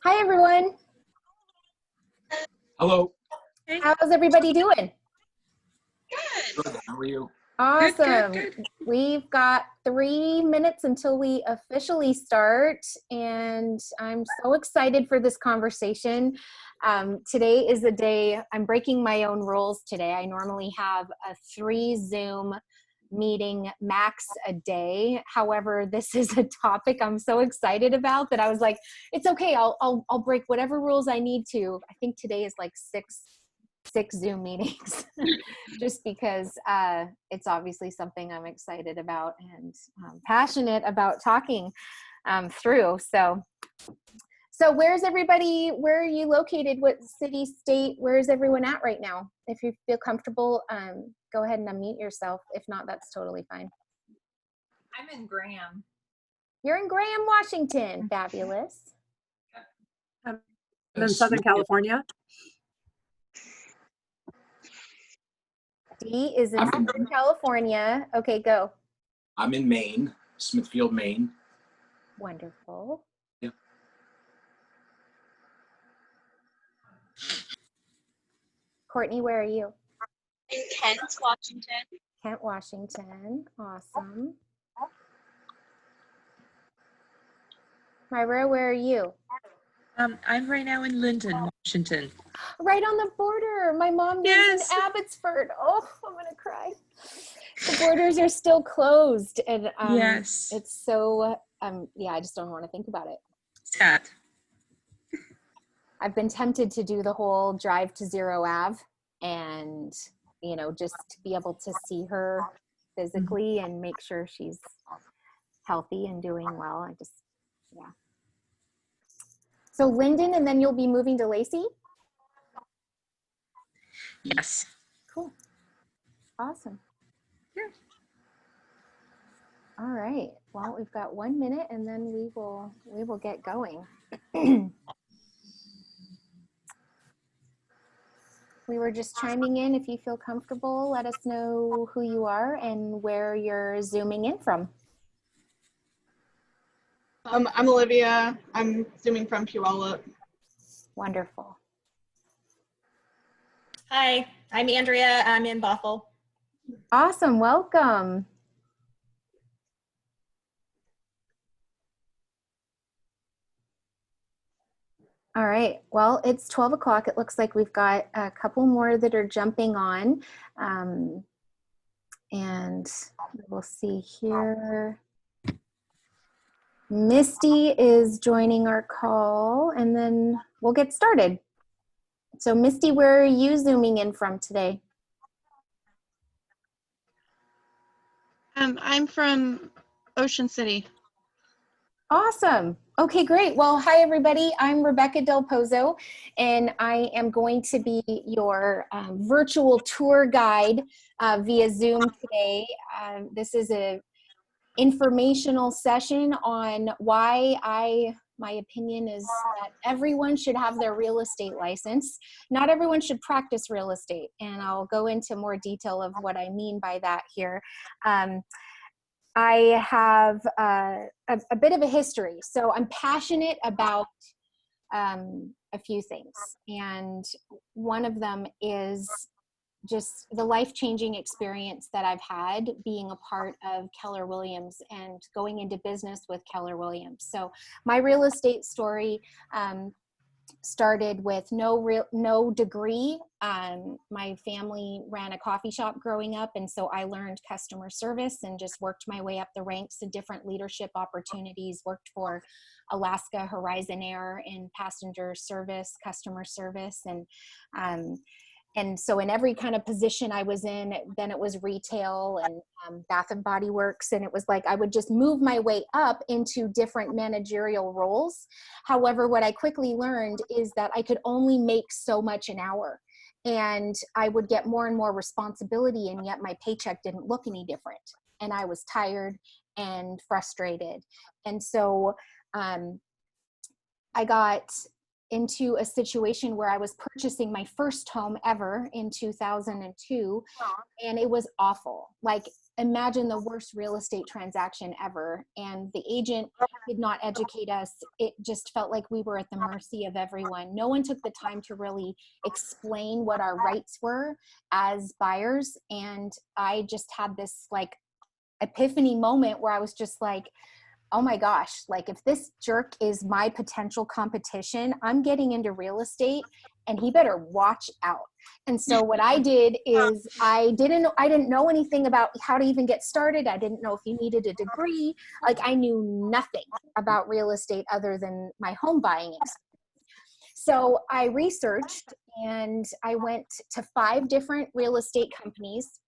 Hi, everyone. Hello. Hey. How's everybody doing? Good. How are you? Awesome. Good. We've got 3 minutes until we officially start, and I'm so excited for this conversation. Today is the day I'm breaking my own rules today. I normally have a 3 Zoom meeting max a day. However, this is a topic I'm so excited about that I was like, it's okay. I'll break whatever rules I need to. I think today is like six Zoom meetings just because it's obviously something I'm excited about and passionate about talking through. So where's everybody? Where are you located? What city, state? Where is everyone at right now? If you feel comfortable, go ahead and unmute yourself. If not, that's totally fine. I'm in Graham. You're in Graham, Washington. Fabulous. I'm in Southern California. Dee is in Southern California. Okay, go. I'm in Maine, Smithfield, Maine. Wonderful. Yeah. Courtney, where are you? In Kent, Washington. Kent, Washington. Awesome. Myra, where are you? I'm right now in Linden, Washington. Right on the border. My mom lives Yes. in Abbotsford. Oh, I'm gonna cry. The borders are still closed, and Yes. it's so yeah, I just don't want to think about it. Sad. I've been tempted to do the whole drive to Zero Ave and, just to be able to see her physically and make sure she's healthy and doing well. Yeah. So Linden, and then you'll be moving to Lacey? Yes. Cool. Awesome. Yeah. All right. Well, we've got 1 minute and then we will get going. We were just chiming in. If you feel comfortable, let us know who you are and where you're zooming in from. I'm Olivia. I'm zooming from Puyallup. Wonderful. Hi, I'm Andrea. I'm in Bothell. Awesome. Welcome. All right. Well, it's 12 o'clock. It looks like we've got a couple more that are jumping on. And we'll see here. Misty is joining our call, and then we'll get started. So Misty, where are you zooming in from today? I'm from Ocean City. Awesome. Okay, great. Well, hi, everybody. I'm Rebecca Del Pozo, and I am going to be your virtual tour guide via Zoom today. This is a informational session on why my opinion is that everyone should have their real estate license. Not everyone should practice real estate, and I'll go into more detail of what I mean by that here. I have a bit of a history, so I'm passionate about a few things, and one of them is just the life-changing experience that I've had being a part of Keller Williams and going into business with Keller Williams. So my real estate story started with no degree. My family ran a coffee shop growing up, and so I learned customer service and just worked my way up the ranks to different leadership opportunities. Worked for Alaska Horizon Air in passenger service, customer service, and so in every kind of position I was in, then it was retail and Bath and Body Works. And it was like I would just move my way up into different managerial roles. However, what I quickly learned is that I could only make so much an hour. And I would get more and more responsibility, and yet my paycheck didn't look any different. And I was tired and frustrated. And so I got into a situation where I was purchasing my first home ever in 2002, and it was awful. Like imagine the worst real estate transaction ever. And the agent did not educate us. It just felt like we were at the mercy of everyone. No one took the time to really explain what our rights were as buyers. And I just had this like epiphany moment where I was just like, oh my gosh, like if this jerk is my potential competition, I'm getting into real estate and he better watch out. And so what I did is I didn't know anything about how to even get started. I didn't know if you needed a degree. Like I knew nothing about real estate other than my home buying experience. So I researched and I went to 5 different real estate companies.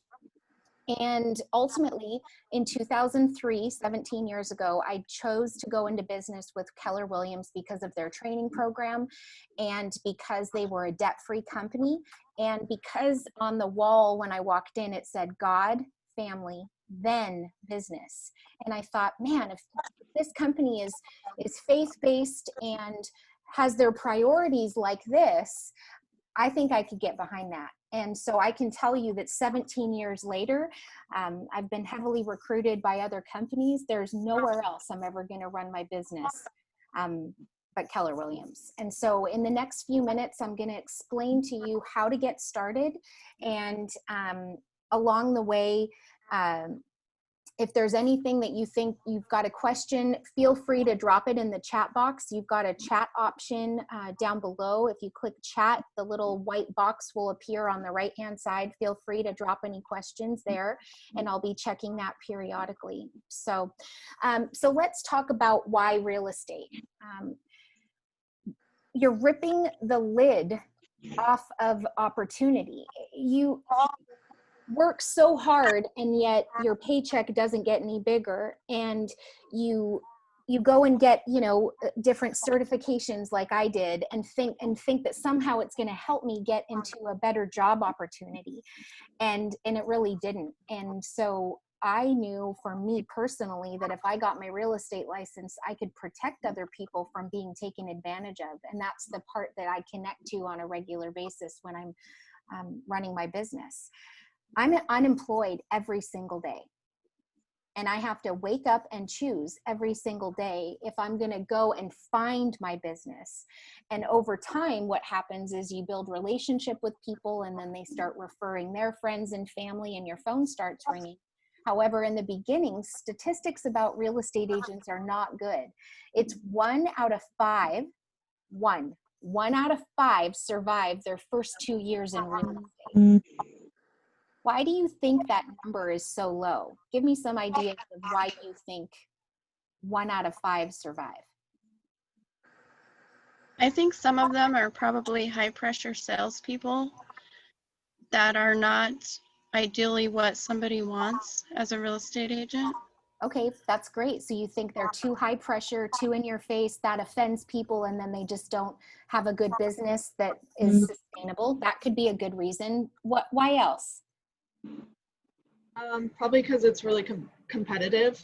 And ultimately, in 2003, 17 years ago, I chose to go into business with Keller Williams because of their training program and because they were a debt-free company. And because on the wall when I walked in, it said God, family, then business. And I thought, man, if this company is faith-based and has their priorities like this, I think I could get behind that. And so I can tell you that 17 years later, I've been heavily recruited by other companies. There's nowhere else I'm ever going to run my business but Keller Williams. And so in the next few minutes, I'm going to explain to you how to get started. And along the way, if there's anything that you think you've got a question, feel free to drop it in the chat box. You've got a chat option down below. If you click chat, the little white box will appear on the right-hand side. Feel free to drop any questions there, and I'll be checking that periodically. So let's talk about why real estate. You're ripping the lid off of opportunity. You work so hard and yet your paycheck doesn't get any bigger, and you go and get, you know, different certifications like I did and think that somehow it's going to help me get into a better job opportunity, and it really didn't. And so I knew for me personally that if I got my real estate license, I could protect other people from being taken advantage of, and that's the part that I connect to on a regular basis when I'm running my business. I'm unemployed every single day. And I have to wake up and choose every single day if I'm going to go and find my business. And over time, what happens is you build relationship with people, and then they start referring their friends and family, and your phone starts ringing. However, in the beginning, statistics about real estate agents are not good. It's 1 out of 5 survive their first 2 years in real estate. Why do you think that number is so low? Give me some ideas of why you think 1 out of 5 survive. I think some of them are probably high pressure salespeople that are not ideally what somebody wants as a real estate agent. Okay, that's great. So you think they're too high pressure, too in your face, that offends people, and then they just don't have a good business that is sustainable. That could be a good reason. Why else? Probably because it's really competitive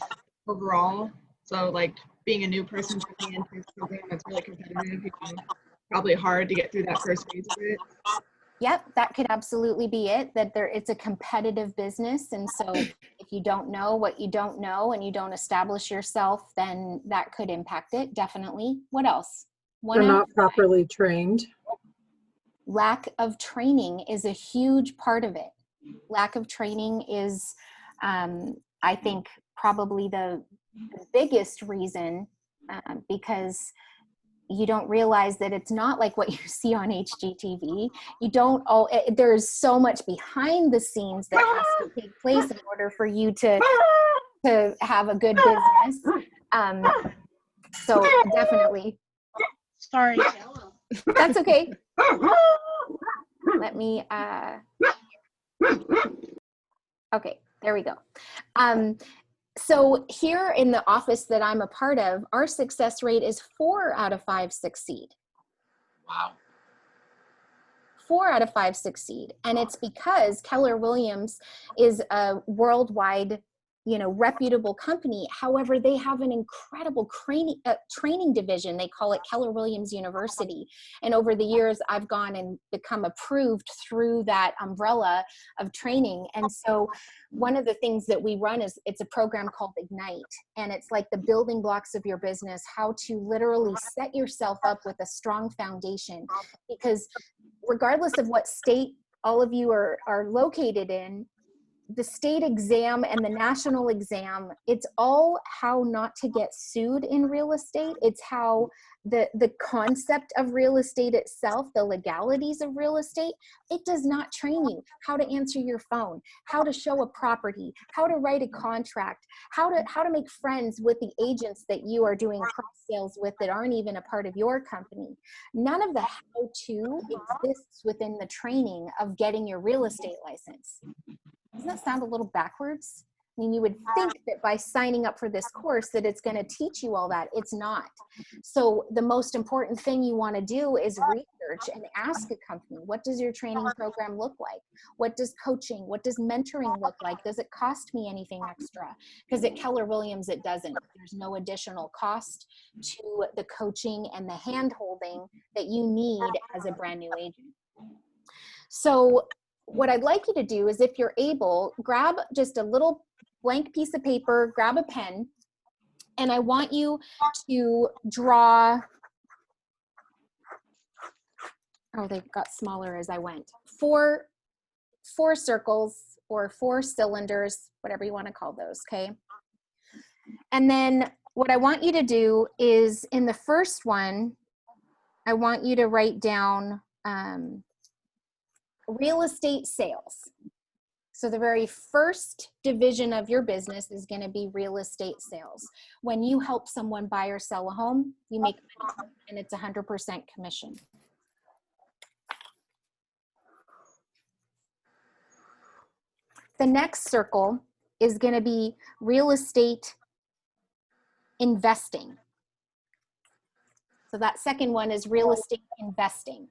overall. So like being a new person coming into this program, it's really competitive. Probably hard to get through that first phase of it. Yep, that could absolutely be it, that it's a competitive business. And so if you don't know what you don't know and you don't establish yourself, then that could impact it, definitely. What else? They're not properly trained. Lack of training is a huge part of it. Lack of training is, I think, probably the biggest reason, because you don't realize that it's not like what you see on HGTV. There's so much behind the scenes that has to take place in order for you to have a good business. So definitely. Sorry. That's okay. Let me, okay, there we go. So here in the office that I'm a part of, our success rate is 4 out of 5 succeed. Wow. 4 out of 5 succeed. And it's because Keller Williams is a worldwide reputable company. However, they have an incredible training division. They call it Keller Williams University. And over the years, I've gone and become approved through that umbrella of training. And so one of the things that we run is it's a program called Ignite. And it's like the building blocks of your business, how to literally set yourself up with a strong foundation. Because regardless of what state all of you are located in, the state exam and the national exam, it's all how not to get sued in real estate. It's how the concept of real estate itself, the legalities of real estate, it does not train you how to answer your phone, how to show a property, how to write a contract, how to make friends with the agents that you are doing cross sales with that aren't even a part of your company. None of the how-to exists within the training of getting your real estate license. Doesn't that sound a little backwards? I mean, you would think that by signing up for this course that it's going to teach you all that. It's not. So the most important thing you want to do is research and ask a company, what does your training program look like? What does coaching, what does mentoring look like? Does it cost me anything extra? Because at Keller Williams, it doesn't. There's no additional cost to the coaching and the hand-holding that you need as a brand new agent. So what I'd like you to do is, if you're able, grab just a little blank piece of paper, grab a pen, and I want you to draw, oh, they got smaller as I went, four circles or 4 cylinders, whatever you want to call those, okay? And then what I want you to do is, in the first one, I want you to write down real estate sales. So the very first division of your business is going to be real estate sales. When you help someone buy or sell a home, you make money, and it's 100% commission. The next circle is going to be real estate investing. So that second one is real estate investing.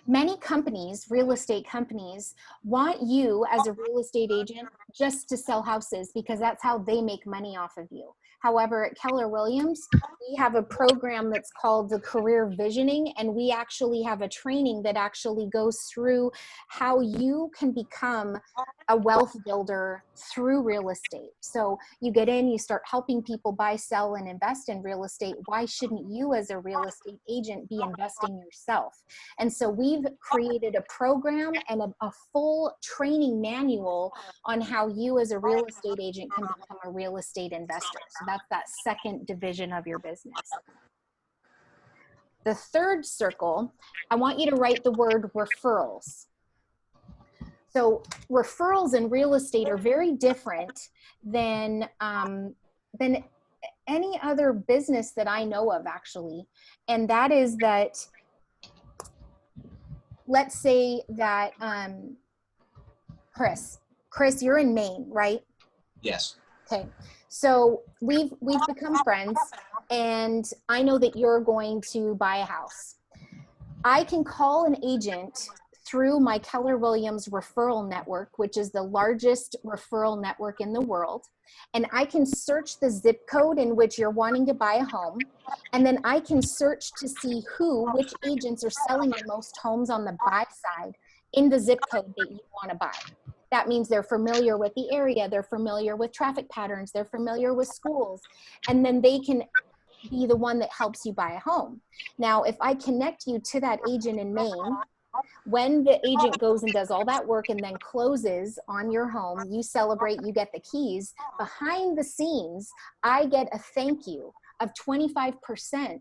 Many companies, real estate companies, want you as a real estate agent just to sell houses because that's how they make money off of you. However, at Keller Williams, we have a program that's called the Career Visioning, and we actually have a training that actually goes through how you can become a wealth builder through real estate. So you get in, you start helping people buy, sell, and invest in real estate. Why shouldn't you as a real estate agent be investing yourself? And so we've created a program and a full training manual on how you as a real estate agent can become a real estate investor. So that's that second division of your business. The third circle, I want you to write the word referrals. So referrals in real estate are very different than any other business that I know of, actually. And that is that, let's say that, Chris, you're in Maine, right? Yes. Okay. So we've become friends, and I know that you're going to buy a house. I can call an agent through my Keller Williams referral network, which is the largest referral network in the world. And I can search the zip code in which you're wanting to buy a home. And then I can search to see which agents are selling the most homes on the buy side in the zip code that you want to buy. That means they're familiar with the area, they're familiar with traffic patterns, they're familiar with schools, and then they can be the one that helps you buy a home. Now, if I connect you to that agent in Maine, when the agent goes and does all that work and then closes on your home, you celebrate, you get the keys. Behind the scenes, I get a thank you of 25%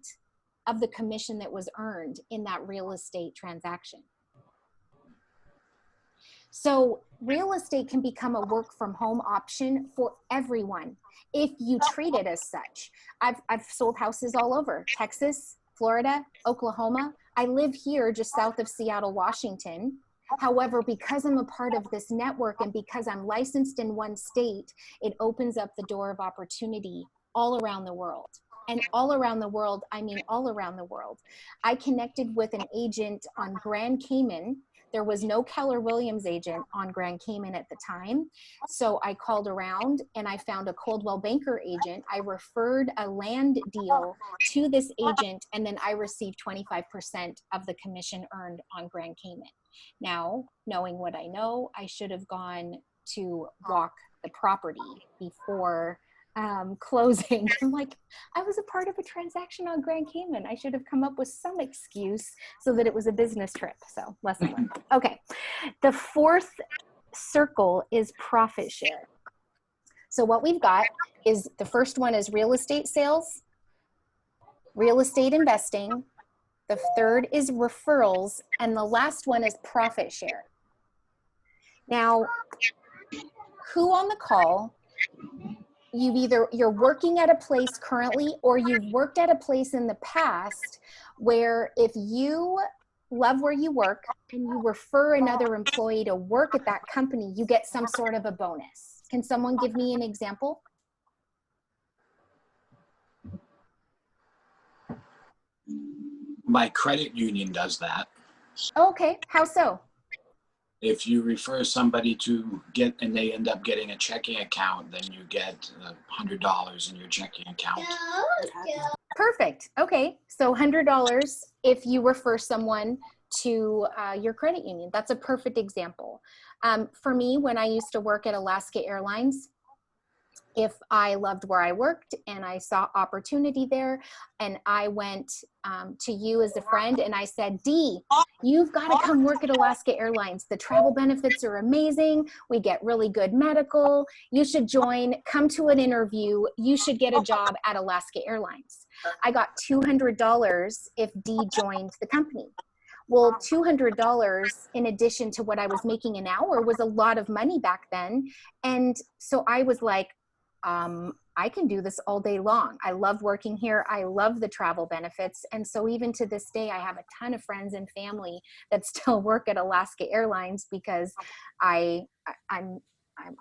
of the commission that was earned in that real estate transaction. So real estate can become a work from home option for everyone if you treat it as such. I've sold houses all over Texas, Florida, Oklahoma. I live here just south of Seattle, Washington. However, because I'm a part of this network and because I'm licensed in one state, it opens up the door of opportunity all around the world. And all around the world, I mean all around the world. I connected with an agent on Grand Cayman There was no Keller Williams agent on Grand Cayman at the time. So I called around and I found a Coldwell Banker agent. I referred a land deal to this agent, and then I received 25% of the commission earned on Grand Cayman. Now, knowing what I know, I should have gone to walk the property before closing. I'm like, I was a part of a transaction on Grand Cayman. I should have come up with some excuse so that it was a business trip. So lesson learned. Okay. The fourth circle is profit share. So what we've got is the first one is real estate sales, real estate investing. The third is referrals. And the last one is profit share. Now, who on the call, you're working at a place currently, or you've worked at a place in the past where if you love where you work and you refer another employee to work at that company, you get some sort of a bonus. Can someone give me an example? My credit union does that. Okay, how so? If you refer somebody to get, and they end up getting a checking account, then you get $100 in your checking account. Perfect. Okay, so $100 if you refer someone to your credit union. That's a perfect example. For me, when I used to work at Alaska Airlines, if I loved where I worked and I saw opportunity there, and I went to you as a friend and I said, Dee, you've got to come work at Alaska Airlines. The travel benefits are amazing. We get really good medical. You should join, come to an interview. You should get a job at Alaska Airlines. I got $200 if Dee joined the company. Well, $200 in addition to what I was making an hour was a lot of money back then. And so I was like, I can do this all day long. I love working here. I love the travel benefits. And so even to this day, I have a ton of friends and family that still work at Alaska Airlines because I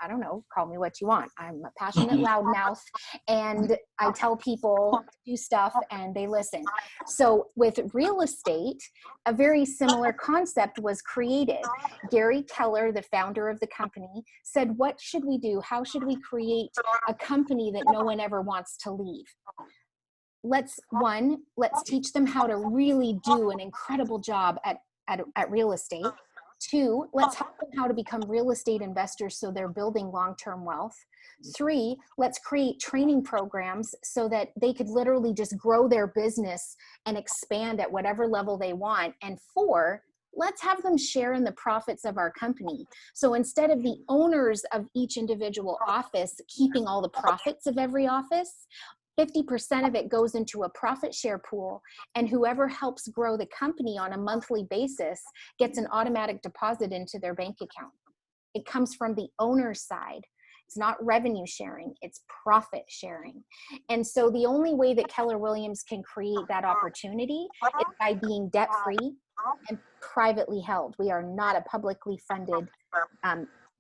don't know, call me what you want. I'm a passionate loudmouth, and I tell people to do stuff and they listen. So with real estate, a very similar concept was created. Gary Keller, the founder of the company, said, what should we do? How should we create a company that no one ever wants to leave? Let's teach them how to really do an incredible job at real estate. 2, let's help them how to become real estate investors so they're building long-term wealth. 3, let's create training programs so that they could literally just grow their business and expand at whatever level they want. And 4, let's have them share in the profits of our company. So instead of the owners of each individual office keeping all the profits of every office, 50% of it goes into a profit share pool, and whoever helps grow the company on a monthly basis gets an automatic deposit into their bank account. It comes from the owner's side. It's not revenue sharing, it's profit sharing. And so the only way that Keller Williams can create that opportunity is by being debt-free and privately held. We are not a publicly funded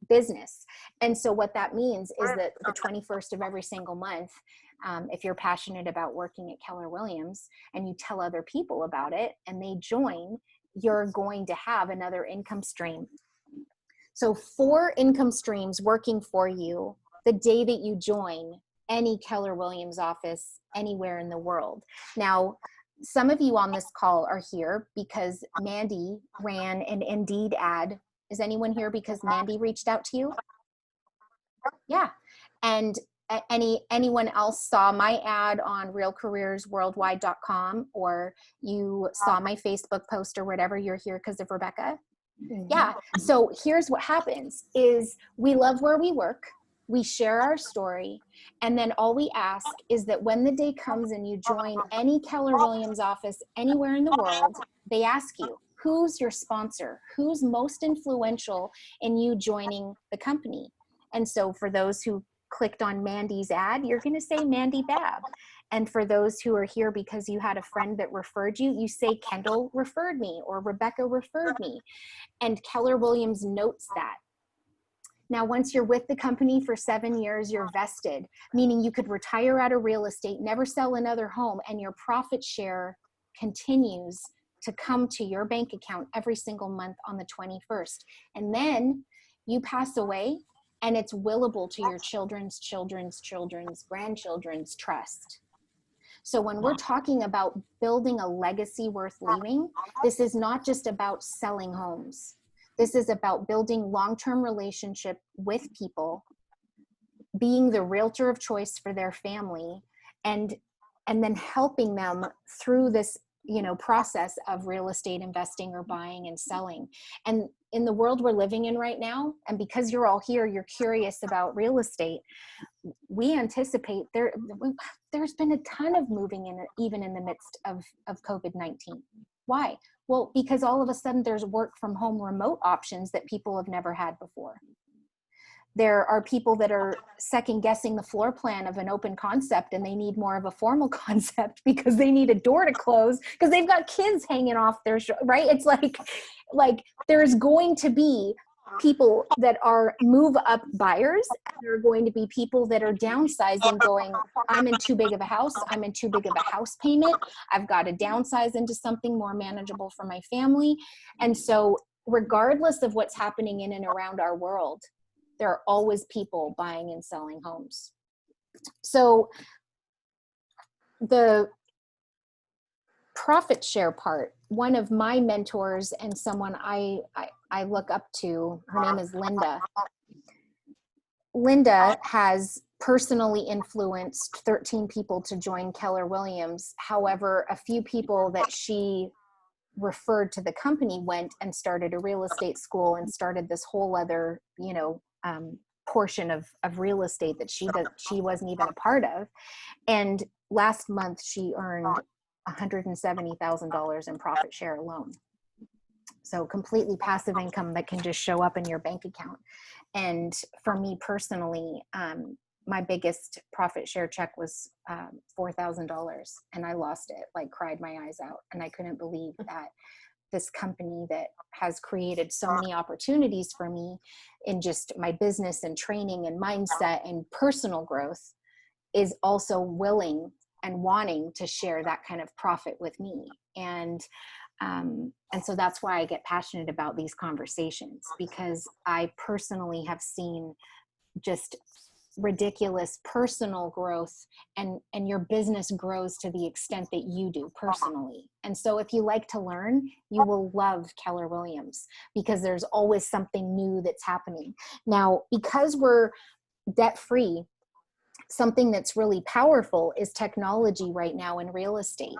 business. And so what that means is that the 21st of every single month, if you're passionate about working at Keller Williams and you tell other people about it and they join, you're going to have another income stream. So 4 income streams working for you the day that you join any Keller Williams office anywhere in the world. Now, some of you on this call are here because Mandy ran an Indeed ad. Is anyone here because Mandy reached out to you? Yeah. And anyone else saw my ad on realcareersworldwide.com, or you saw my Facebook post or whatever, you're here because of Rebecca? Yeah. So here's what happens is we love where we work. We share our story. And then all we ask is that when the day comes and you join any Keller Williams office anywhere in the world, they ask you, who's your sponsor? Who's most influential in you joining the company? And so for those who clicked on Mandy's ad, you're going to say Mandy Babb. And for those who are here because you had a friend that referred you, you say Kendall referred me or Rebecca referred me. And Keller Williams notes that. Now, once you're with the company for 7 years, you're vested, meaning you could retire out of real estate, never sell another home, and your profit share continues to come to your bank account every single month on the 21st. And then you pass away and it's willable to your children's grandchildren's trust. So when we're talking about building a legacy worth leaving, this is not just about selling homes. This is about building long-term relationship with people, being the realtor of choice for their family, and then helping them through this, process of real estate investing or buying and selling. And in the world we're living in right now, and because you're all here, you're curious about real estate, we anticipate there's been a ton of moving in, even in the midst of COVID-19. Why? Well, because all of a sudden there's work from home remote options that people have never had before. There are people that are second guessing the floor plan of an open concept and they need more of a formal concept because they need a door to close because they've got kids hanging off their right? It's like there's going to be people that are move up buyers. There are going to be people that are downsizing going, I'm in too big of a house. I'm in too big of a house payment. I've got to downsize into something more manageable for my family. And so regardless of what's happening in and around our world, there are always people buying and selling homes. So the profit share part, one of my mentors and someone I look up to, her name is Linda. Linda has personally influenced 13 people to join Keller Williams. However, a few people that she referred to the company went and started a real estate school and started this whole other, portion of real estate that she wasn't even a part of. And last month she earned $170,000 in profit share alone. So completely passive income that can just show up in your bank account. And for me personally, my biggest profit share check was $4,000, and I lost it, like cried my eyes out. And I couldn't believe that this company that has created so many opportunities for me in just my business and training and mindset and personal growth is also willing and wanting to share that kind of profit with me. And so that's why I get passionate about these conversations, because I personally have seen just ridiculous personal growth, and your business grows to the extent that you do personally. And so if you like to learn, you will love Keller Williams, because there's always something new that's happening. Now, because we're debt free, something that's really powerful is technology right now in real estate.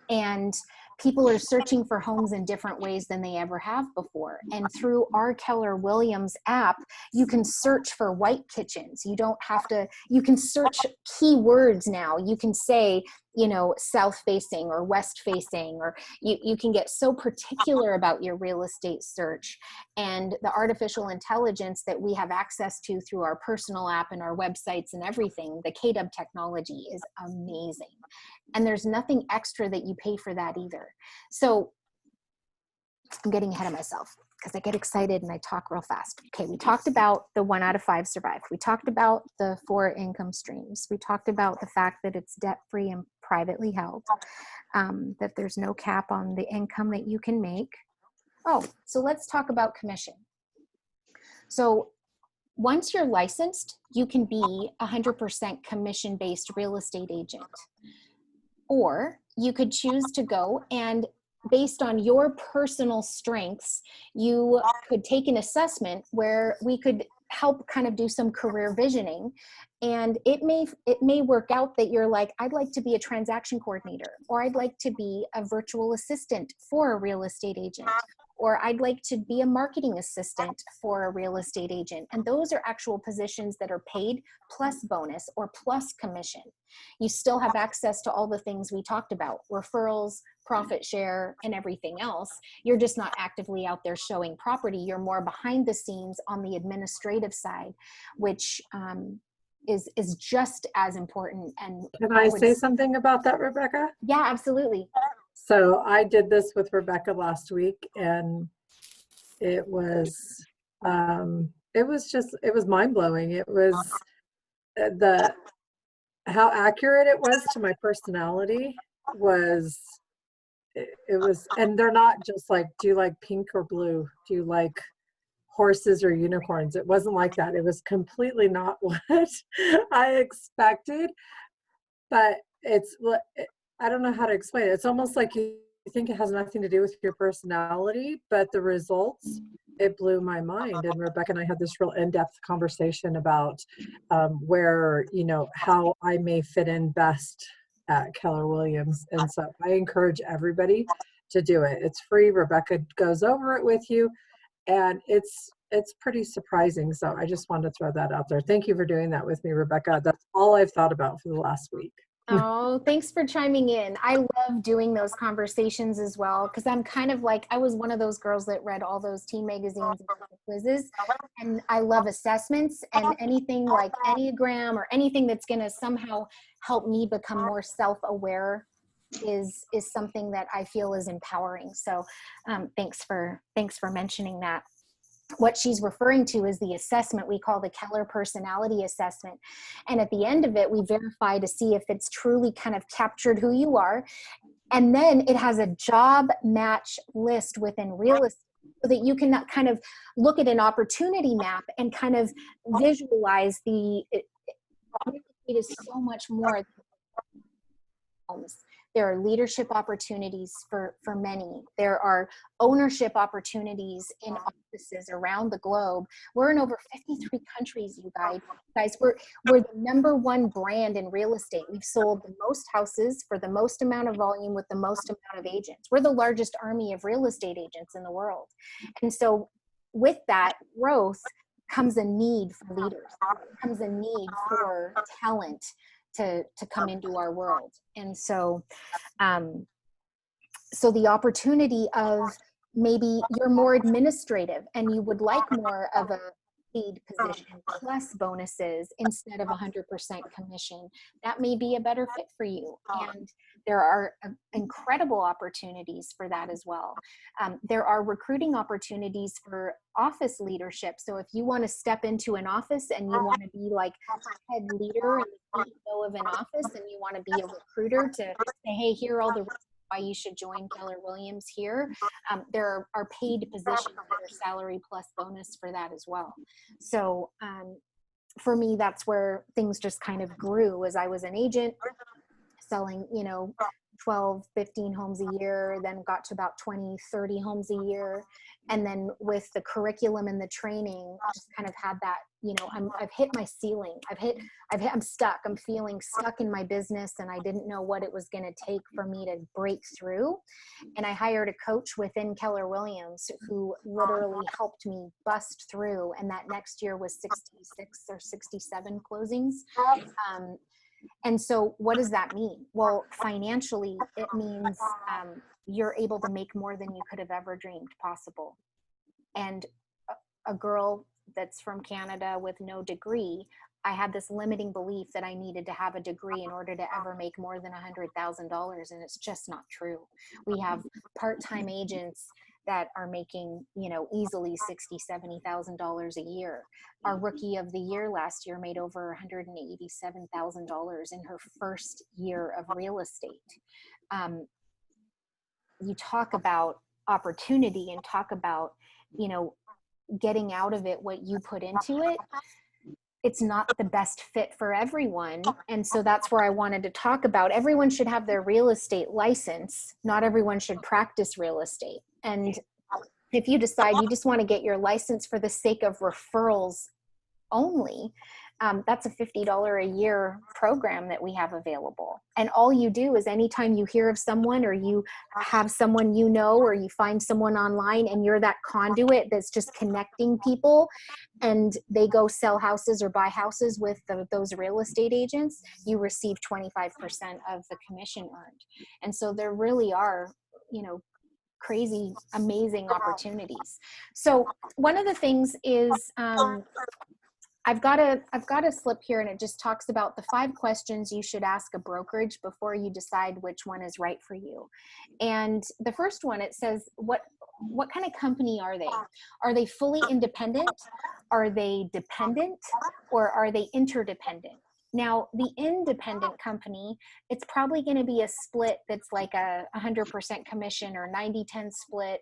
And people are searching for homes in different ways than they ever have before. And through our Keller Williams app, you can search for white kitchens. You don't have to, you can search keywords now. You can say, south facing or west facing, or you can get so particular about your real estate search. And the artificial intelligence that we have access to through our personal app and our websites and everything, the KW technology is amazing. And there's nothing extra that you pay for that either. So I'm getting ahead of myself because I get excited and I talk real fast. Okay, we talked about the 1 out of 5 survive. We talked about the 4 income streams. We talked about the fact that it's debt-free and privately held, that there's no cap on the income that you can make. Oh, so let's talk about commission. So once you're licensed, you can be 100% commission-based real estate agent. Or you could choose to go and, based on your personal strengths, you could take an assessment where we could help kind of do some career visioning. And it may work out that you're like, I'd like to be a transaction coordinator, or I'd like to be a virtual assistant for a real estate agent, or I'd like to be a marketing assistant for a real estate agent. And those are actual positions that are paid plus bonus or plus commission. You still have access to all the things we talked about, referrals, profit share, and everything else. You're just not actively out there showing property. You're more behind the scenes on the administrative side, which is just as important. And Can I say something about that, Rebecca? Yeah, absolutely. So I did this with Rebecca last week, and it was mind-blowing. It was how accurate it was to my personality was it was, and they're not just like, do you like pink or blue? Do you like horses or unicorns? It wasn't like that. It was completely not what I expected, but I don't know how to explain it. It's almost like you think it has nothing to do with your personality, but the results, it blew my mind. And Rebecca and I had this real in-depth conversation about where, how I may fit in best at Keller Williams. And so I encourage everybody to do it. It's free. Rebecca goes over it with you, and it's pretty surprising. So I just wanted to throw that out there. Thank you for doing that with me, Rebecca. That's all I've thought about for the last week. Oh, thanks for chiming in. I love doing those conversations as well, because I'm kind of like, I was one of those girls that read all those teen magazines and quizzes, and I love assessments, and anything like Enneagram or anything that's going to somehow help me become more self-aware is something that I feel is empowering. So thanks for mentioning that. What she's referring to is the assessment we call the Keller Personality Assessment. And at the end of it, we verify to see if it's truly kind of captured who you are. And then it has a job match list within real estate, so that you can kind of look at an opportunity map and kind of visualize real estate is so much more than homes. There are leadership opportunities for many. There are ownership opportunities in offices around the globe. We're in over 53 countries, you guys. We're the #1 brand in real estate. We've sold the most houses for the most amount of volume with the most amount of agents. We're the largest army of real estate agents in the world. And so with that growth comes a need for leaders, comes a need for talent to come into our world. And so so the opportunity of maybe you're more administrative and you would like more of a paid position plus bonuses instead of 100% commission, that may be a better fit for you. And there are incredible opportunities for that as well. There are recruiting opportunities for office leadership. So if you want to step into an office and you want to be like head leader and the CEO of an office, and you want to be a recruiter to say, hey, here are all the reasons why you should join Keller Williams here. There are paid positions that are salary plus bonus for that as well. So for me, that's where things just kind of grew as I was an agent selling, 12, 15 homes a year, then got to about 20, 30 homes a year. And then with the curriculum and the training, just kind of had that, I've hit my ceiling. I'm stuck. I'm feeling stuck in my business, and I didn't know what it was going to take for me to break through. And I hired a coach within Keller Williams who literally helped me bust through. And that next year was 66 or 67 closings. And so what does that mean? Well, financially, it means you're able to make more than you could have ever dreamed possible. And a girl that's from Canada with no degree, I had this limiting belief that I needed to have a degree in order to ever make more than $100,000. And it's just not true. We have part-time agents that are making, easily $60,000, $70,000 a year. Our rookie of the year last year made over $187,000 in her first year of real estate. You talk about opportunity and talk about, getting out of it what you put into it. It's not the best fit for everyone. And so that's where I wanted to talk about. Everyone should have their real estate license. Not everyone should practice real estate. And if you decide you just want to get your license for the sake of referrals only, that's a $50 a year program that we have available. And all you do is anytime you hear of someone, or you have someone or you find someone online, and you're that conduit that's just connecting people, and they go sell houses or buy houses with those real estate agents, you receive 25% of the commission earned. And so there really are, crazy, amazing opportunities. So one of the things is, I've got a slip here, and it just talks about the 5 questions you should ask a brokerage before you decide which one is right for you. And the first one, it says, what kind of company are they? Are they fully independent? Are they dependent? Or are they interdependent? Now, the independent company, it's probably going to be a split that's like a 100% commission or 90-10 split,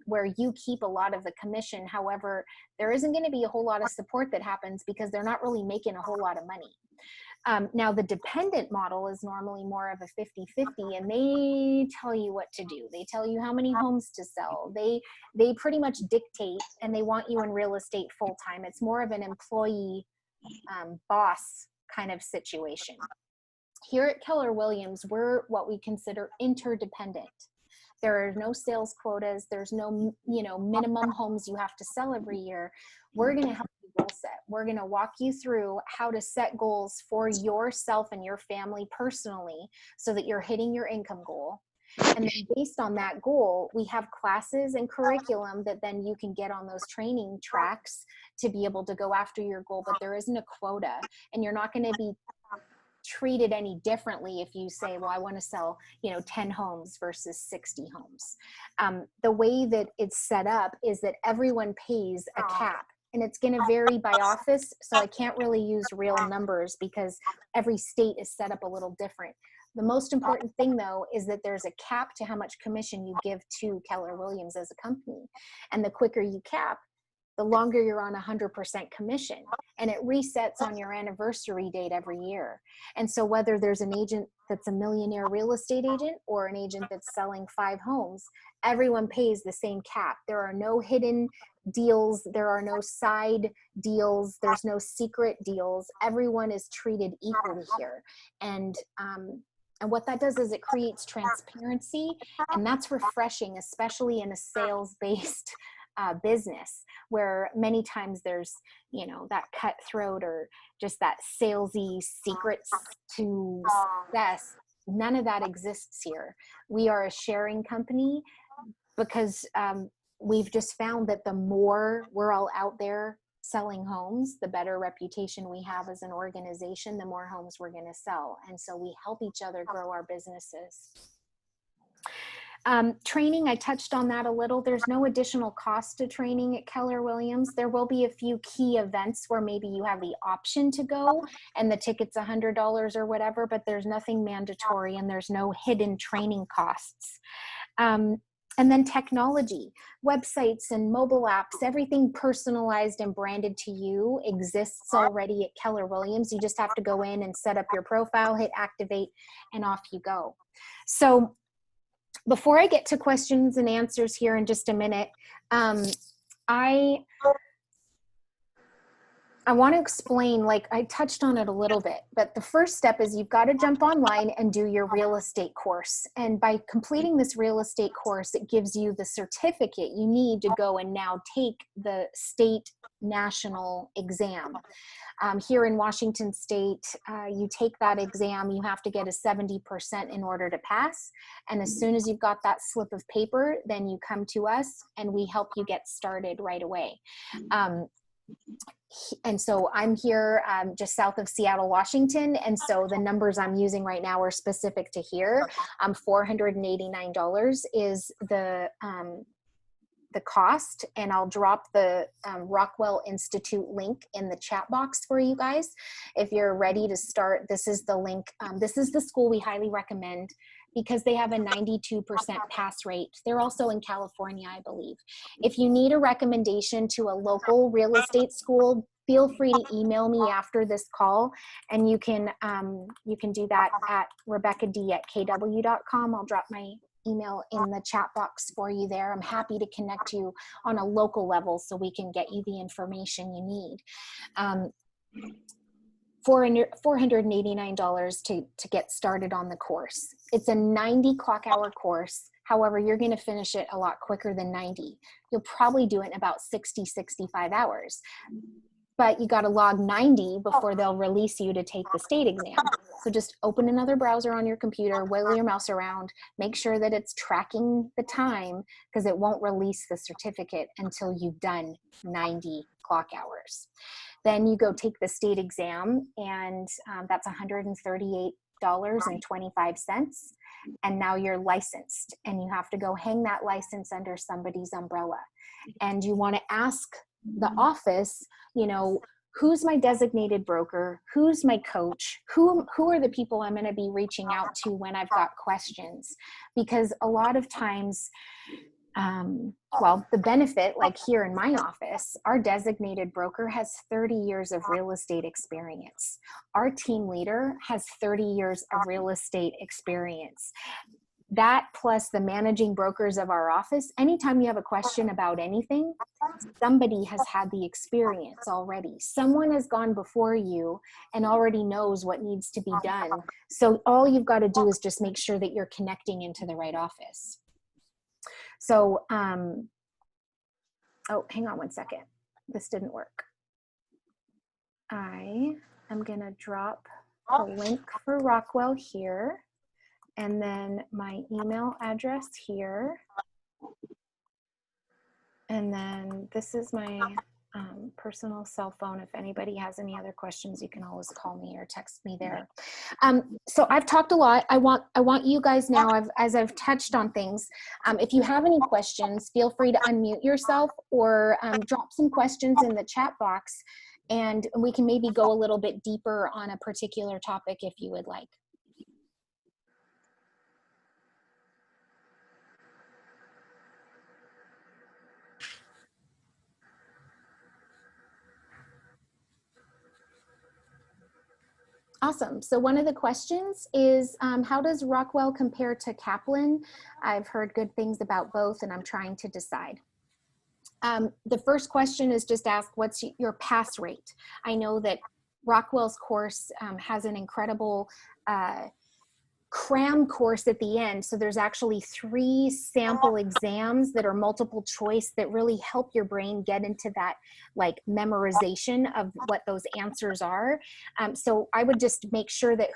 where you keep a lot of the commission. However, there isn't going to be a whole lot of support that happens because they're not really making a whole lot of money. Now, the dependent model is normally more of a 50-50, and they tell you what to do. They tell you how many homes to sell. They pretty much dictate, and they want you in real estate full time. It's more of an employee boss kind of situation. Here at Keller Williams, we're what we consider interdependent. There are no sales quotas. There's no, minimum homes you have to sell every year. We're going to help you goal set. We're going to walk you through how to set goals for yourself and your family personally so that you're hitting your income goal. And then based on that goal, we have classes and curriculum that then you can get on those training tracks to be able to go after your goal, but there isn't a quota, and you're not going to be treated any differently if you say, well, I want to sell, 10 homes versus 60 homes. The way that it's set up is that everyone pays a cap, and it's going to vary by office. So I can't really use real numbers because every state is set up a little different. The most important thing, though, is that there's a cap to how much commission you give to Keller Williams as a company. And the quicker you cap, the longer you're on 100% commission. And it resets on your anniversary date every year. And so whether there's an agent that's a millionaire real estate agent or an agent that's selling 5 homes, everyone pays the same cap. There are no hidden deals. There are no side deals. There's no secret deals. Everyone is treated equally here. And what that does is it creates transparency, and that's refreshing, especially in a sales-based business where many times there's, that cutthroat or just that salesy secrets to success. None of that exists here. We are a sharing company because we've just found that the more we're all out there selling homes, the better reputation we have as an organization, the more homes we're going to sell. And so we help each other grow our businesses. Training, I touched on that a little. There's no additional cost to training at Keller Williams. There will be a few key events where maybe you have the option to go and the ticket's $100 or whatever, but there's nothing mandatory and there's no hidden training costs. And then technology, websites and mobile apps, everything personalized and branded to you exists already at Keller Williams. You just have to go in and set up your profile, hit activate, and off you go. So before I get to questions and answers here in just a minute, I want to explain, like I touched on it a little bit, but the first step is you've got to jump online and do your real estate course. And by completing this real estate course, it gives you the certificate you need to go and now take the state national exam. Here in Washington State, you take that exam, you have to get a 70% in order to pass. And as soon as you've got that slip of paper, then you come to us and we help you get started right away. And so I'm here just south of Seattle, Washington. And so the numbers I'm using right now are specific to here. $489 is the cost, and I'll drop the Rockwell Institute link in the chat box for you guys. If you're ready to start, this is the link. This is the school we highly recommend because they have a 92% pass rate. They're also in California, I believe. If you need a recommendation to a local real estate school, feel free to email me after this call, and you can do that at RebeccaD@kw.com. I'll drop my email in the chat box for you there. I'm happy to connect you on a local level so we can get you the information you need. $489 to get started on the course. It's a 90 clock hour course. However, you're going to finish it a lot quicker than 90. You'll probably do it in about 60, 65 hours. But you got to log 90 before they'll release you to take the state exam. So just open another browser on your computer, wiggle your mouse around, make sure that it's tracking the time because it won't release the certificate until you've done 90 clock hours. Then you go take the state exam, and that's $138.25. And now you're licensed, and you have to go hang that license under somebody's umbrella. And you want to ask the office, who's my designated broker, who's my coach, who are the people I'm going to be reaching out to when I've got questions. Because a lot of times, well, the benefit, like here in my office, our designated broker has 30 years of real estate experience. Our team leader has 30 years of real estate experience. That plus the managing brokers of our office, anytime you have a question about anything, somebody has had the experience already. Someone has gone before you and already knows what needs to be done. So all you've got to do is just make sure that you're connecting into the right office. So, oh, hang on one second. This didn't work. I am going to drop a link for Rockwell here, and then my email address here. And then this is my personal cell phone. If anybody has any other questions, you can always call me or text me there. So I've talked a lot. I want you guys now, as I've touched on things, if you have any questions, feel free to unmute yourself or drop some questions in the chat box, and we can maybe go a little bit deeper on a particular topic if you would like. Awesome. So one of the questions is, how does Rockwell compare to Kaplan? I've heard good things about both, and I'm trying to decide. The first question is just ask, what's your pass rate? I know that Rockwell's course has an incredible cram course at the end. So there's actually 3 sample exams that are multiple choice that really help your brain get into that like memorization of what those answers are. So I would just make sure that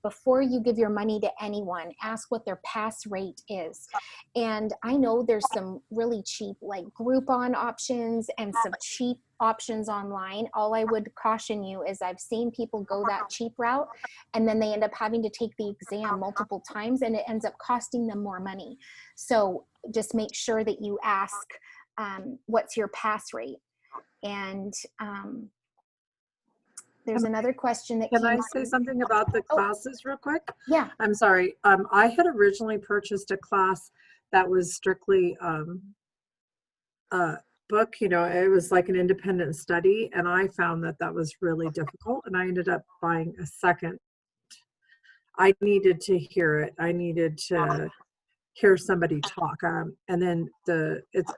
before you give your money to anyone, ask what their pass rate is. And I know there's some really cheap like Groupon options and some cheap options online. All I would caution you is I've seen people go that cheap route and then they end up having to take the exam multiple times and it ends up costing them more money. So just make sure that you ask, what's your pass rate? And there's another question that Can I say something about the classes real quick? Yeah. I'm sorry. I had originally purchased a class that was strictly book, you know, it was like an independent study, and I found that that was really difficult, and I ended up buying a second. I needed to hear it. I needed to hear somebody talk. And then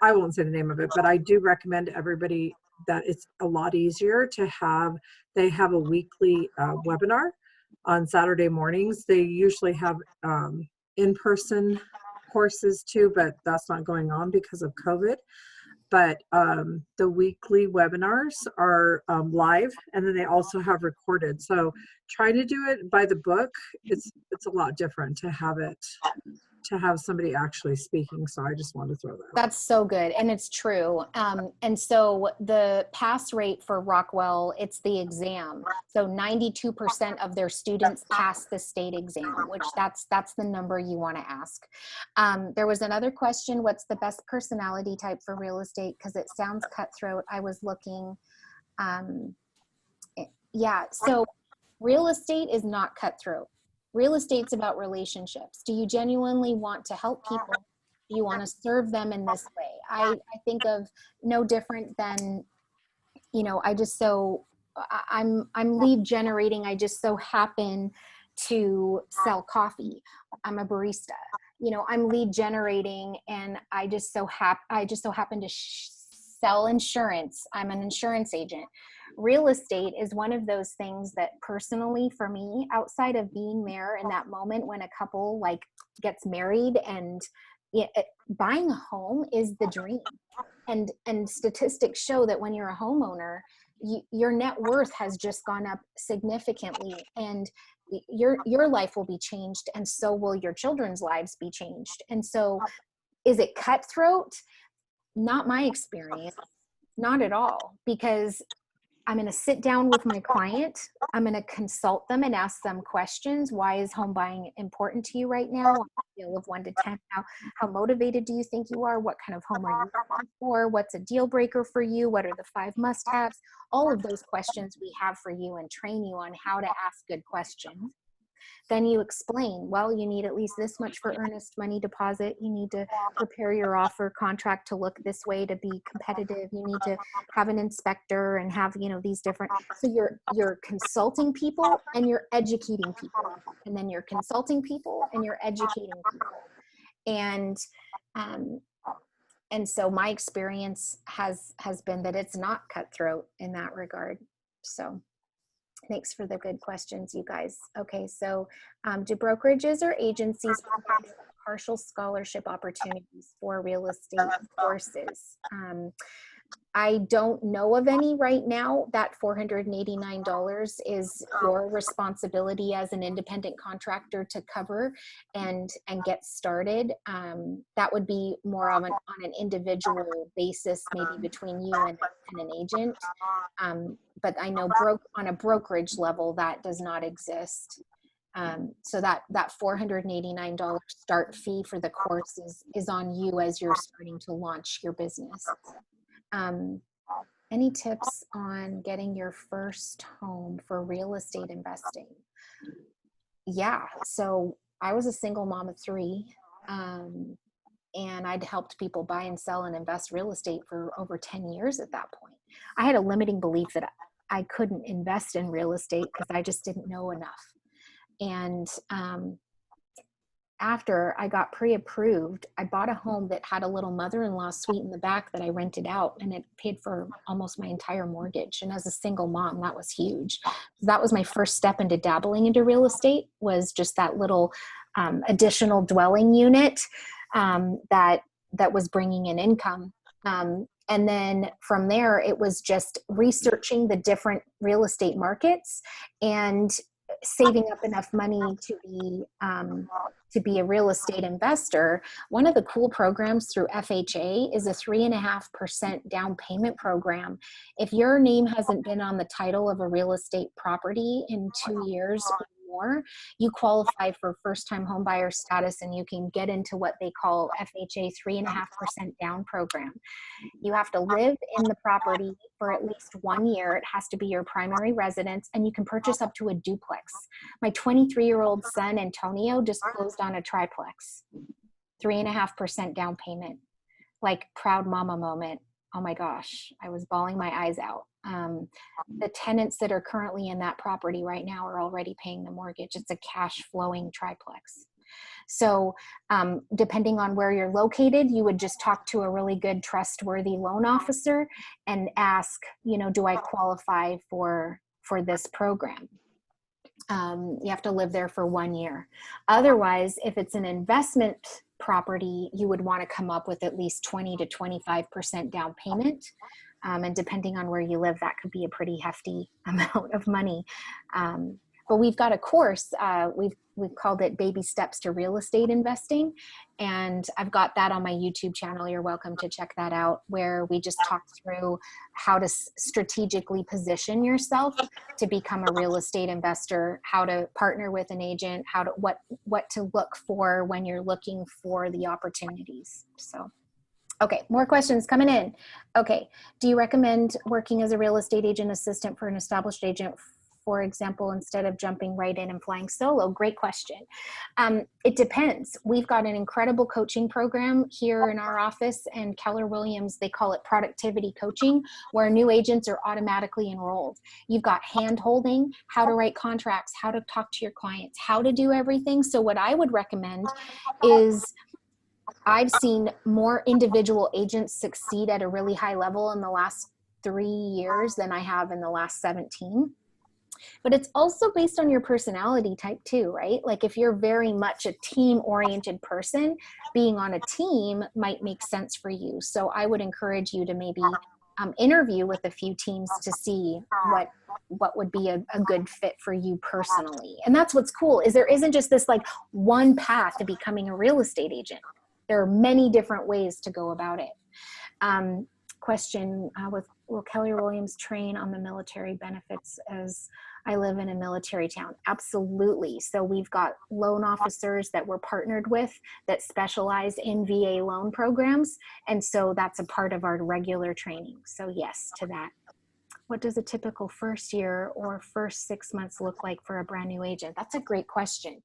I won't say the name of it, but I do recommend to everybody that it's a lot easier to have, they have a weekly webinar on Saturday mornings. They usually have in-person courses too, but that's not going on because of COVID. But the weekly webinars are live, and then they also have recorded. So try to do it by the book. It's a lot different to have somebody actually speaking. So I just wanted to throw that out. That's so good. And it's true. And so the pass rate for Rockwell, it's the exam. So 92% of their students pass the state exam, which that's the number you want to ask. There was another question, what's the best personality type for real estate? Because it sounds cutthroat. I was looking, yeah, so real estate is not cutthroat. Real estate's about relationships. Do you genuinely want to help people? Do you want to serve them in this way? I think of no different than, you know, I'm lead generating. I just so happen to sell coffee. I'm a barista. You know, I'm lead generating, and I just so happen to sell insurance. I'm an insurance agent. Real estate is one of those things that personally for me, outside of being there in that moment when a couple like gets married and buying a home is the dream. And statistics show that when you're a homeowner, your net worth has just gone up significantly, and your life will be changed, and so will your children's lives be changed. And so is it cutthroat? Not my experience, not at all, because I'm going to sit down with my client. I'm going to consult them and ask them questions. Why is home buying important to you right now? On a scale of 1 to 10, how motivated do you think you are? What kind of home are you looking for? What's a deal breaker for you? What are the 5 must-haves? All of those questions we have for you and train you on how to ask good questions. Then you explain, well, you need at least this much for earnest money deposit. You need to prepare your offer contract to look this way to be competitive. You need to have an inspector and have, these different, so you're consulting people and you're educating people. And then you're consulting people and you're educating people. And so my experience has been that it's not cutthroat in that regard. So thanks for the good questions, you guys. Okay, so do brokerages or agencies provide partial scholarship opportunities for real estate courses? I don't know of any right now. That $489 is your responsibility as an independent contractor to cover and get started. That would be more of on an individual basis, maybe between you and an agent. But I know on a brokerage level, that does not exist. So that $489 start fee for the course is on you as you're starting to launch your business. Any tips on getting your first home for real estate investing? Yeah, so I was a single mom of 3, and I'd helped people buy and sell and invest real estate for over 10 years at that point. I had a limiting belief that I couldn't invest in real estate because I just didn't know enough. And after I got pre-approved, I bought a home that had a little mother-in-law suite in the back that I rented out, and it paid for almost my entire mortgage. And as a single mom, that was huge. That was my first step into dabbling into real estate, was just that little additional dwelling unit that was bringing in income. And then from there, it was just researching the different real estate markets and saving up enough money to be a real estate investor. One of the cool programs through FHA is a 3.5% down payment program. If your name hasn't been on the title of a real estate property in 2 years or more, you qualify for first-time home buyer status, and you can get into what they call FHA 3.5% down program. You have to live in the property for at least 1 year. It has to be your primary residence, and you can purchase up to a duplex. My 23-year-old son, Antonio, just closed on a triplex. 3.5% down payment. Like proud mama moment. Oh my gosh, I was bawling my eyes out. The tenants that are currently in that property right now are already paying the mortgage. It's a cash flowing triplex. So depending on where you're located, you would just talk to a really good, trustworthy loan officer and ask, do I qualify for this program? You have to live there for 1 year. Otherwise, if it's an investment property, you would want to come up with at least 20 to 25% down payment. And depending on where you live, that could be a pretty hefty amount of money. But we've got a course, we've called it Baby Steps to Real Estate Investing. And I've got that on my YouTube channel. You're welcome to check that out, where we just talk through how to strategically position yourself to become a real estate investor, how to partner with an agent, what to look for when you're looking for the opportunities. So, okay, more questions coming in. Okay, do you recommend working as a real estate agent assistant for an established agent, for example, instead of jumping right in and flying solo? Great question. It depends. We've got an incredible coaching program here in our office, and Keller Williams, they call it productivity coaching, where new agents are automatically enrolled. You've got hand holding, how to write contracts, how to talk to your clients, how to do everything. So what I would recommend is, I've seen more individual agents succeed at a really high level in the last 3 years than I have in the last 17. But it's also based on your personality type too, right? Like if you're very much a team-oriented person, being on a team might make sense for you. So I would encourage you to maybe interview with a few teams to see what would be a good fit for you personally. And that's what's cool, is there isn't just this like one path to becoming a real estate agent. There are many different ways to go about it. Question, will Keller Williams train on the military benefits as I live in a military town? Absolutely. So we've got loan officers that we're partnered with that specialize in VA loan programs. And so that's a part of our regular training. So yes to that. What does a typical first year or first 6 months look like for a brand new agent? That's a great question.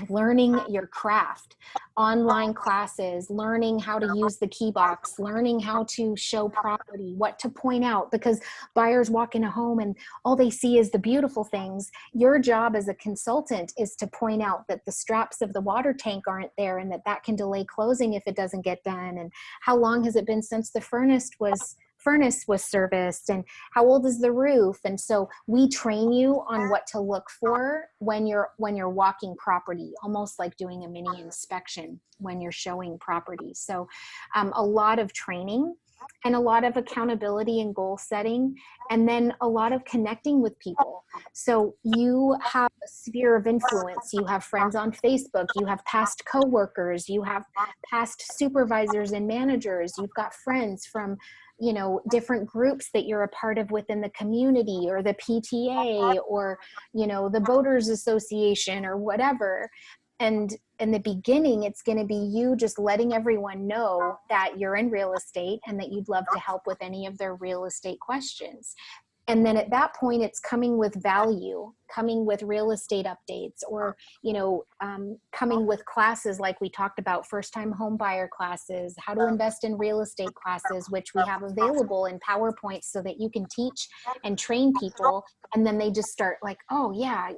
Learning your craft, online classes, learning how to use the key box, learning how to show property, what to point out, because buyers walk in a home and all they see is the beautiful things. Your job as a consultant is to point out that the straps of the water tank aren't there and that can delay closing if it doesn't get done, and how long has it been since the furnace was serviced, and how old is the roof. And so we train you on what to look for when you're walking property, almost like doing a mini inspection when you're showing property. So a lot of training and a lot of accountability and goal setting, and then a lot of connecting with people. So you have a sphere of influence. You have friends on Facebook, you have past coworkers, you have past supervisors and managers, you've got friends from different groups that you're a part of within the community, or the PTA, or, the Boaters Association, or whatever. And in the beginning, it's going to be you just letting everyone know that you're in real estate and that you'd love to help with any of their real estate questions. And then at that point, it's coming with value, coming with real estate updates, or, coming with classes like we talked about, first-time home buyer classes, how to invest in real estate classes, which we have available in PowerPoint so that you can teach and train people. And then they just start like, oh yeah,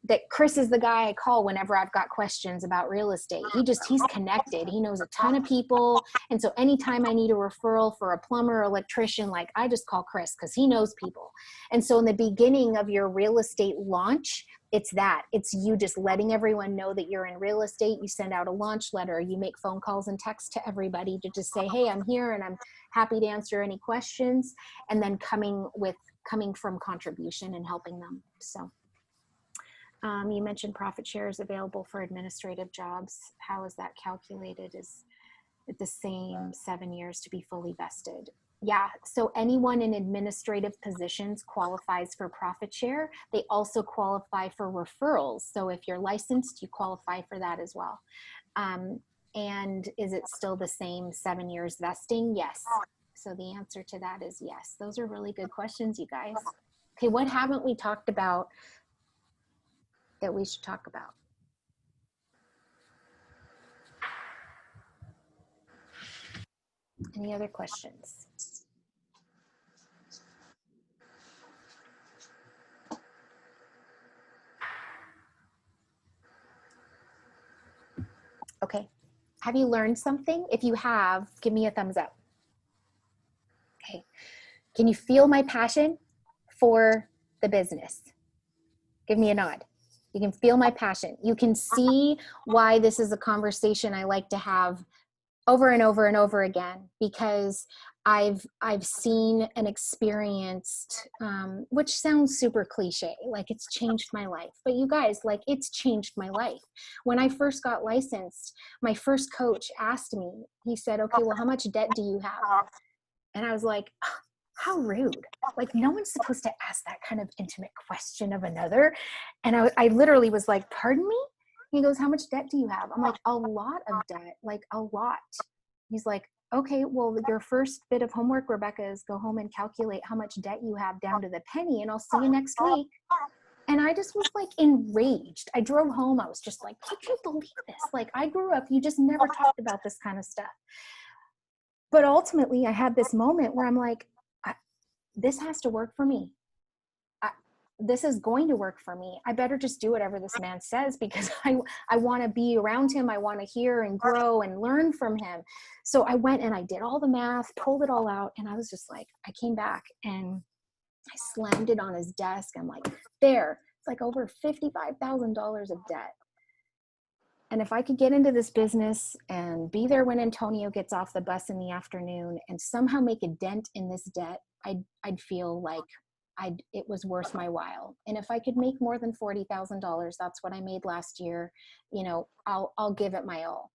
that Chris is the guy I call whenever I've got questions about real estate. He's connected. He knows a ton of people. And so anytime I need a referral for a plumber or electrician, like, I just call Chris because he knows people. And so in the beginning of your real estate launch, it's you just letting everyone know that you're in real estate. You send out a launch letter, you make phone calls and texts to everybody to just say, hey, I'm here and I'm happy to answer any questions. And then coming from contribution and helping them. So you mentioned profit shares available for administrative jobs. How is that calculated? Is it the same 7 years to be fully vested? Yeah, so anyone in administrative positions qualifies for profit share. They also qualify for referrals. So if you're licensed, you qualify for that as well. And is it still the same 7 years vesting? Yes. So the answer to that is yes. Those are really good questions, you guys. Okay, what haven't we talked about that we should talk about? Any other questions? Okay, have you learned something? If you have, give me a thumbs up. Okay, can you feel my passion for the business? Give me a nod. You can feel my passion. You can see why this is a conversation I like to have over and over and over again, because I've seen and experienced, which sounds super cliche, like it's changed my life. But you guys, like, it's changed my life. When I first got licensed, my first coach asked me, he said, okay, well, how much debt do you have? And I was like, how rude. Like, no one's supposed to ask that kind of intimate question of another. And I literally was like, pardon me? He goes, how much debt do you have? I'm like, a lot of debt, like a lot. He's like, okay, well, your first bit of homework, Rebecca, is go home and calculate how much debt you have down to the penny, and I'll see you next week. And I just was like enraged. I drove home. I was just like, can you believe this? Like, I grew up, you just never talked about this kind of stuff. But ultimately, I had this moment where I'm like, this has to work for me. This is going to work for me. I better just do whatever this man says, because I want to be around him. I want to hear and grow and learn from him. So I went and I did all the math, pulled it all out. And I was just like, I came back and I slammed it on his desk. I'm like, there, it's like over $55,000 of debt. And if I could get into this business and be there when Antonio gets off the bus in the afternoon and somehow make a dent in this debt, I'd feel like it was worth my while. And if I could make more than $40,000, that's what I made last year, I'll give it my all.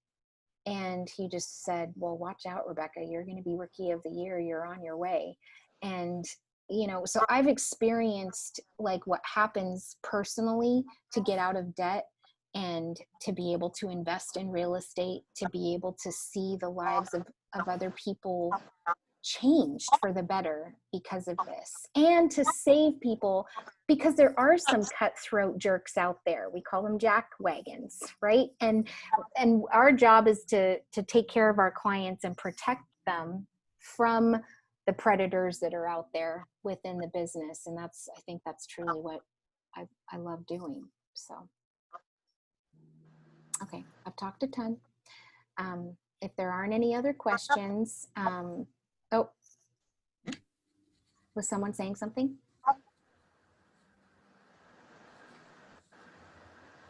And he just said, well, watch out, Rebecca, you're going to be Rookie of the Year. You're on your way. And, you know, so I've experienced like what happens personally to get out of debt and to be able to invest in real estate, to be able to see the lives of other people changed for the better because of this, and to save people, because there are some cutthroat jerks out there. We call them jack wagons, right? And our job is to take care of our clients and protect them from the predators that are out there within the business. And I think that's truly what I love doing. So, okay, I've talked a ton. If there aren't any other questions, oh, was someone saying something?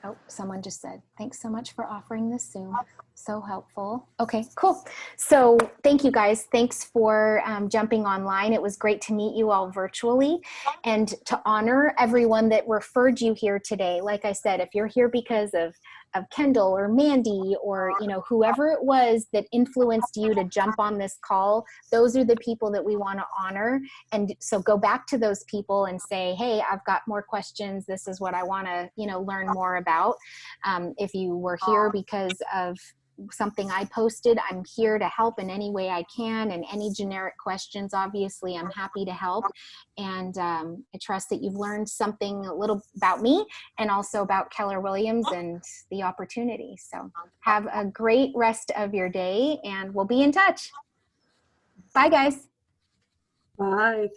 Oh, someone just said, thanks so much for offering this Zoom. So helpful. Okay, cool. So thank you guys. Thanks for jumping online. It was great to meet you all virtually, and to honor everyone that referred you here today. Like I said, if you're here because of Kendall or Mandy or, you know, whoever it was that influenced you to jump on this call, those are the people that we want to honor. And so go back to those people and say, hey, I've got more questions. This is what I want to, you know, learn more about. If you were here because of something I posted, I'm here to help in any way I can, and any generic questions, obviously, I'm happy to help. And I trust that you've learned something a little about me and also about Keller Williams and the opportunity. So have a great rest of your day, and we'll be in touch. Bye, guys. Bye.